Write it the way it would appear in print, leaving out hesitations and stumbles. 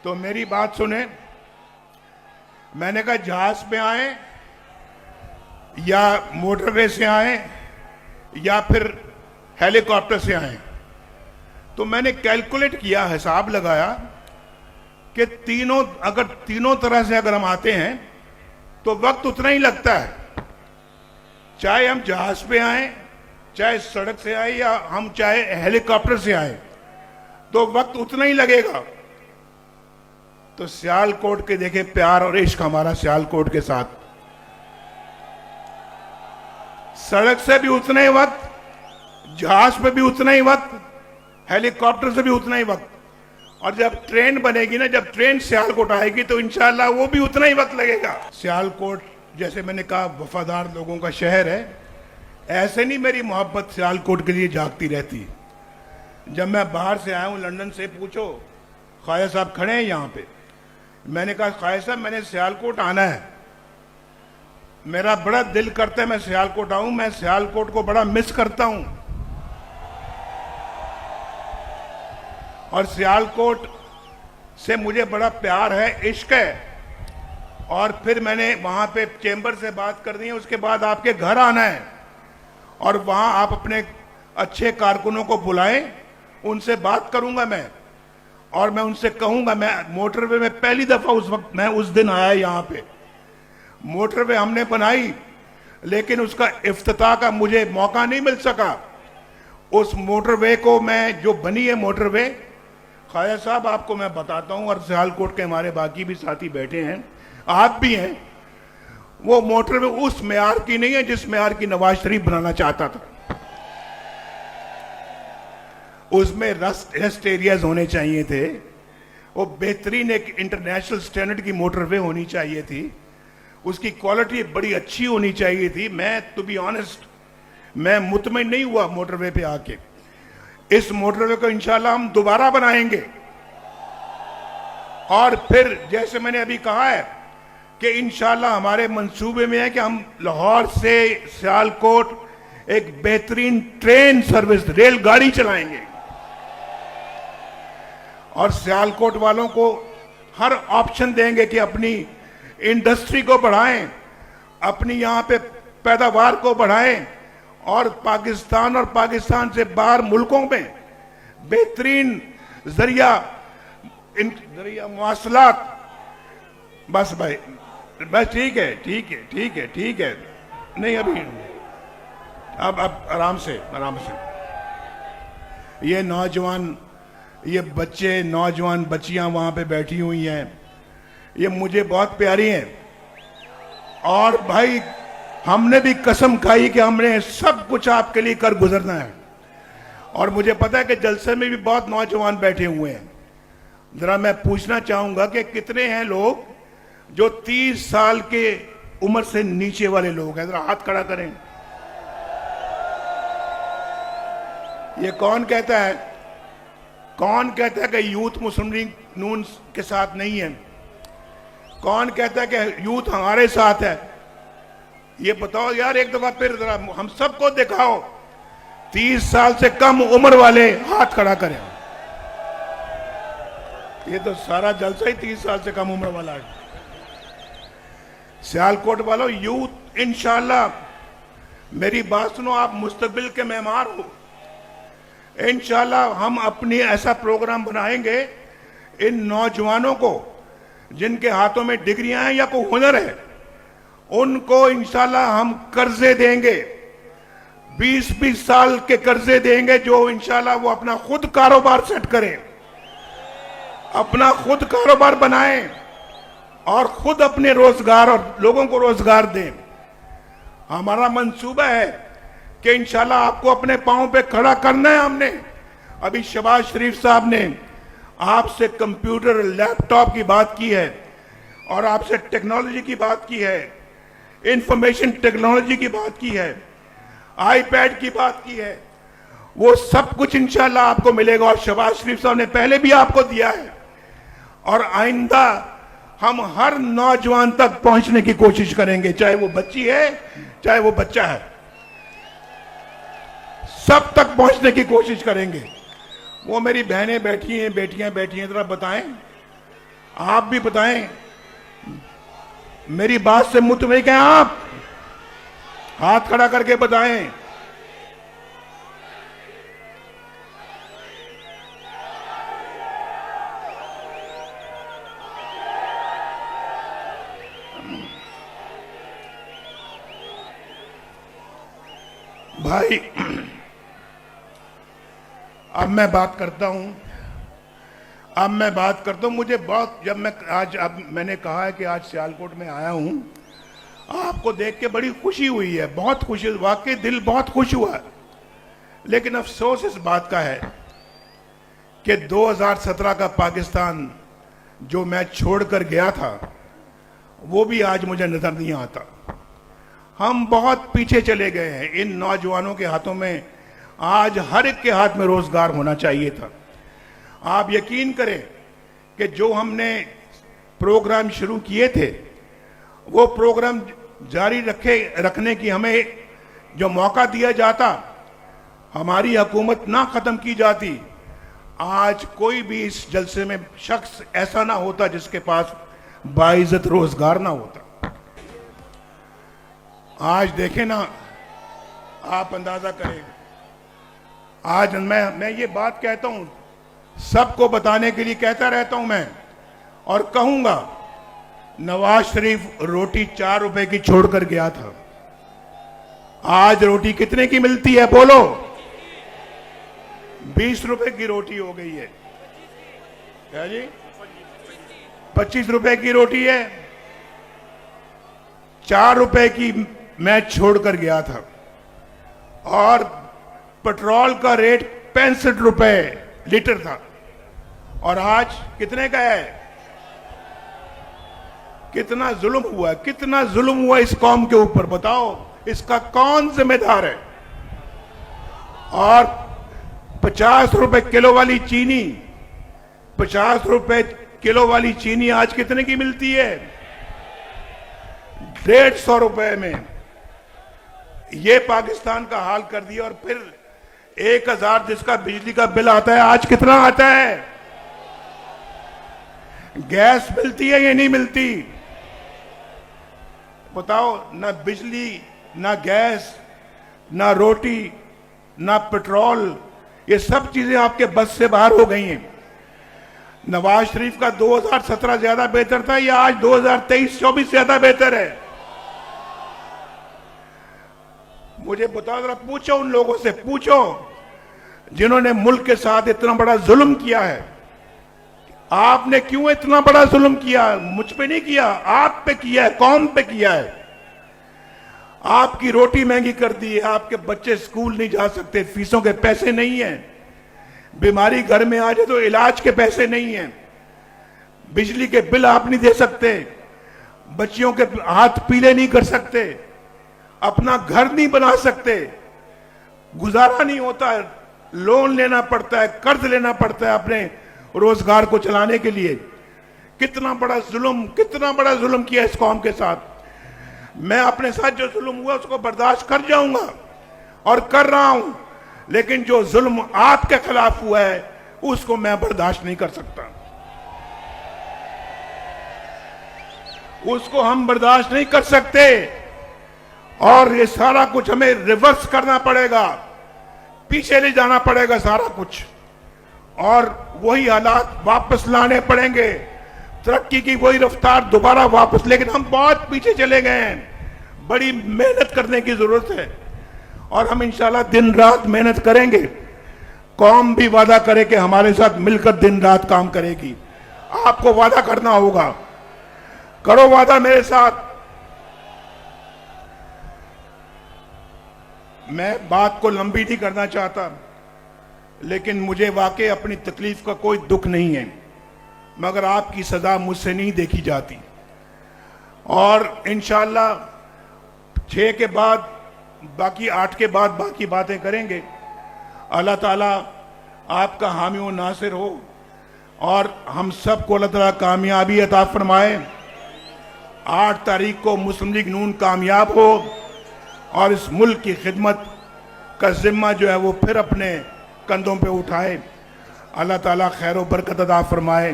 तो मेरी बात सुने। मैंने कहा जहाज पे आए या मोटरवे से आए या फिर हेलीकॉप्टर से आए, तो मैंने कैलकुलेट किया, हिसाब लगाया कि तीनों तरह से अगर हम आते हैं तो वक्त उतना ही लगता है। चाहे हम जहाज पे आए, चाहे सड़क से आए, या हम चाहे हेलीकॉप्टर से आए, तो वक्त उतना ही लगेगा। तो सियालकोट के देखे प्यार और इश्क हमारा सियालकोट के साथ। सड़क से भी उतना ही वक्त, जहाज पे भी उतना ही वक्त, हेलीकॉप्टर से भी उतना ही वक्त, और जब ट्रेन बनेगी ना, जब ट्रेन सियालकोट आएगी तो इंशाल्लाह वो भी उतना ही वक्त लगेगा। सियालकोट जैसे मैंने कहा वफादार लोगों का शहर है, ऐसे नहीं मेरी मोहब्बत सियालकोट के लिए जागती रहती। जब मैं बाहर से आया हूं लंदन से, पूछो ख्वाजा साहब खड़े हैं यहाँ पे, मैंने कहा ख्वाजा साहब मैंने सियालकोट आना है, मेरा बड़ा दिल करता है मैं सियालकोट आऊं, मैं सियालकोट को बड़ा मिस करता हूं। और सियालकोट से मुझे बड़ा प्यार है, इश्क है। और फिर मैंने वहां पे चेंबर से बात करनी है, उसके बाद आपके घर आना है और वहां आप अपने अच्छे कारकुनों को बुलाएं, उनसे बात करूंगा मैं, और मैं उनसे कहूंगा, मैं मोटरवे में पहली दफा उस वक्त मैं उस दिन आया यहां पे, मोटरवे हमने बनाई लेकिन उसका इफ्तिताह का मुझे मौका नहीं मिल सका। उस मोटरवे को मैं, जो बनी है मोटरवे, ख्वाजा साहब आपको मैं बताता हूं, और सियालकोट के हमारे बाकी भी साथी बैठे हैं, आप भी हैं, वो मोटरवे उस मेयार की नहीं है जिस मेयार की नवाज शरीफ बनाना चाहता था। उसमें रेस्ट एरियाज होने चाहिए थे, वो बेहतरीन एक इंटरनेशनल स्टैंडर्ड की मोटरवे होनी चाहिए थी, उसकी क्वालिटी बड़ी अच्छी होनी चाहिए थी। मैं टू बी ऑनेस्ट, मैं मुतमईन नहीं हुआ मोटरवे पे आके। इस मोटरवे को इंशाल्लाह हम दोबारा बनाएंगे, और फिर जैसे मैंने अभी कहा है कि इंशाल्लाह हमारे मंसूबे में है कि हम लाहौर से सियालकोट एक बेहतरीन ट्रेन सर्विस, रेलगाड़ी चलाएंगे, और सियालकोट वालों को हर ऑप्शन देंगे कि अपनी इंडस्ट्री को बढ़ाएं, अपनी यहां पे पैदावार को बढ़ाएं, और पाकिस्तान और पाकिस्तान से बाहर मुल्कों में बेहतरीन जरिया मवासलात। बस भाई, बस ठीक है, ठीक है, ठीक है, ठीक है, नहीं अभी अब आराम से, आराम से। ये नौजवान, ये बच्चे, नौजवान बच्चियां वहां पे बैठी हुई हैं, ये मुझे बहुत प्यारी हैं, और भाई हमने भी कसम खाई कि हमने सब कुछ आपके लिए कर गुजरना है। और मुझे पता है कि जलसे में भी बहुत नौजवान बैठे हुए हैं। जरा मैं पूछना चाहूंगा कि कितने हैं लोग जो 30 साल के उम्र से नीचे वाले लोग हैं, जरा हाथ खड़ा करें। ये कौन कहता है, कौन कहता है कि यूथ मुस्लिम लीग नून के साथ नहीं है? कौन कहता है कि यूथ हमारे साथ है? ये बताओ यार, एक दफा फिर जरा हम सबको दिखाओ। 30 साल से कम उम्र वाले हाथ खड़ा करें। ये तो सारा जलसा ही 30 साल से कम उम्र वाला है। सियालकोट वालों, यूथ इंशाल्लाह, मेरी बात सुनो, आप मुस्तकबिल के मेहमान हो। इंशाल्लाह हम अपनी ऐसा प्रोग्राम बनाएंगे, इन नौजवानों को जिनके हाथों में डिग्रियां हैं या कोई हुनर है, उनको इंशाल्लाह हम कर्जे देंगे, 20-20 साल के कर्जे देंगे, जो इंशाल्लाह वो अपना खुद कारोबार सेट करें, अपना खुद कारोबार बनाएं, और खुद अपने रोजगार और लोगों को रोजगार दें। हमारा मंसूबा है कि इंशाल्लाह आपको अपने पांव पे खड़ा करना है। हमने अभी शहबाज शरीफ साहब ने आपसे कंप्यूटर, लैपटॉप की बात की है, और आपसे टेक्नोलॉजी की बात की है, इंफॉर्मेशन टेक्नोलॉजी की बात की है, आईपैड की बात की है। वो सब कुछ इंशाल्लाह आपको मिलेगा, और शहबाज शरीफ साहब ने पहले भी आपको दिया है, और आइंदा हम हर नौजवान तक पहुंचने की कोशिश करेंगे, चाहे वो बच्ची है चाहे वो बच्चा है, सब तक पहुंचने की कोशिश करेंगे। वो मेरी बहनें बैठी हैं, बेटियां बैठी हैं, जरा बताएं आप भी बताएं, मेरी बात से मुतमईन हैं आप? हाथ खड़ा करके बताएं। भाई, अब मैं बात करता हूं। मुझे बहुत, जब मैं आज, अब मैंने कहा है कि आज सियालकोट में आया हूं, आपको देख के बड़ी खुशी हुई है, बहुत खुशी, वाकई दिल बहुत खुश हुआ। लेकिन अफसोस इस बात का है कि 2017 का पाकिस्तान जो मैच छोड़कर गया था, वो भी आज मुझे नजर नहीं आता। हम बहुत पीछे चले गए हैं। इन नौजवानों के हाथों में, आज हर एक के हाथ में रोजगार होना चाहिए था। आप यकीन करें कि जो हमने प्रोग्राम शुरू किए थे, वो प्रोग्राम जारी रखने की हमें जो मौका दिया जाता, हमारी हुकूमत ना खत्म की जाती, आज कोई भी इस जलसे में शख्स ऐसा ना होता जिसके पास बाइज्जत रोजगार ना होता। आज देखें ना, आप अंदाजा करें। आज मैं ये बात कहता हूं, सबको बताने के लिए कहता रहता हूं मैं, और कहूंगा, नवाज शरीफ रोटी 4 रुपए की छोड़कर गया था। आज रोटी कितने की मिलती है बोलो? 20 रुपए की रोटी हो गई है। क्या जी? 25 रुपए की रोटी है। 4 रुपए की मैं छोड़कर गया था। और पेट्रोल का रेट 65 रुपए लीटर था, और आज कितने का है? कितना जुल्म हुआ, कितना जुल्म हुआ इस कौम के ऊपर, बताओ, इसका कौन जिम्मेदार है? और 50 रुपए किलो वाली चीनी, 50 रुपए किलो वाली चीनी आज कितने की मिलती है? 150 रुपए में। ये पाकिस्तान का हाल कर दिया। और फिर 1000 जिसका बिजली का बिल आता है, आज कितना आता है? गैस मिलती है या नहीं मिलती? बताओ, ना बिजली, ना गैस, ना रोटी, ना पेट्रोल, ये सब चीजें आपके बस से बाहर हो गई हैं। नवाज शरीफ का 2017 ज्यादा बेहतर था, या आज 2023-24 ज्यादा बेहतर है? मुझे बताओ, जरा पूछो उन लोगों से, पूछो जिन्होंने मुल्क के साथ इतना बड़ा जुल्म किया है। आपने क्यों इतना बड़ा जुल्म किया? मुझ पे नहीं किया, आप पे किया है, कौम पे किया है। आपकी रोटी महंगी कर दी है, आपके बच्चे स्कूल नहीं जा सकते, फीसों के पैसे नहीं हैं, बीमारी घर में आ जाए तो इलाज के पैसे नहीं हैं, बिजली के बिल आप नहीं दे सकते, बच्चियों के हाथ पीले नहीं कर सकते, अपना घर नहीं बना सकते, गुजारा नहीं होता, लोन लेना पड़ता है, कर्ज लेना पड़ता है अपने रोजगार को चलाने के लिए। कितना बड़ा जुल्म किया इस कौम के साथ। मैं अपने साथ जो जुल्म हुआ उसको बर्दाश्त कर जाऊंगा, और कर रहा हूं, लेकिन जो जुल्म आपके खिलाफ हुआ है उसको मैं बर्दाश्त नहीं कर सकता। उसको हम बर्दाश्त नहीं कर सकते, और ये सारा कुछ हमें रिवर्स करना पड़ेगा, पीछे ले जाना पड़ेगा सारा कुछ, और वही हालात वापस लाने पड़ेंगे, तरक्की की वही रफ्तार दोबारा वापस। लेकिन हम बहुत पीछे चले गए हैं, बड़ी मेहनत करने की जरूरत है, और हम इंशाल्लाह दिन रात मेहनत करेंगे। कौम भी वादा करे कि हमारे साथ मिलकर दिन रात काम करेगी। आपको वादा करना होगा, करो वादा मेरे साथ। मैं बात को लंबी नहीं करना चाहता, लेकिन मुझे वाकई अपनी तकलीफ का कोई दुख नहीं है, मगर आपकी सजा मुझसे नहीं देखी जाती। और इंशाल्लाह 6 के बाद बाकी, 8 के बाद बाकी बातें करेंगे। अल्लाह ताला आपका हामी व नासिर हो, और हम सबको अल्लाह ताला कामयाबी अता फरमाए। 8 तारीख को मुस्लिम लीग नून कामयाब हो, और इस मुल्क की खिदमत का जिम्मा जो है वो फिर अपने कंधों पे उठाए। अल्लाह ताला खैर व बरकत अता फरमाए।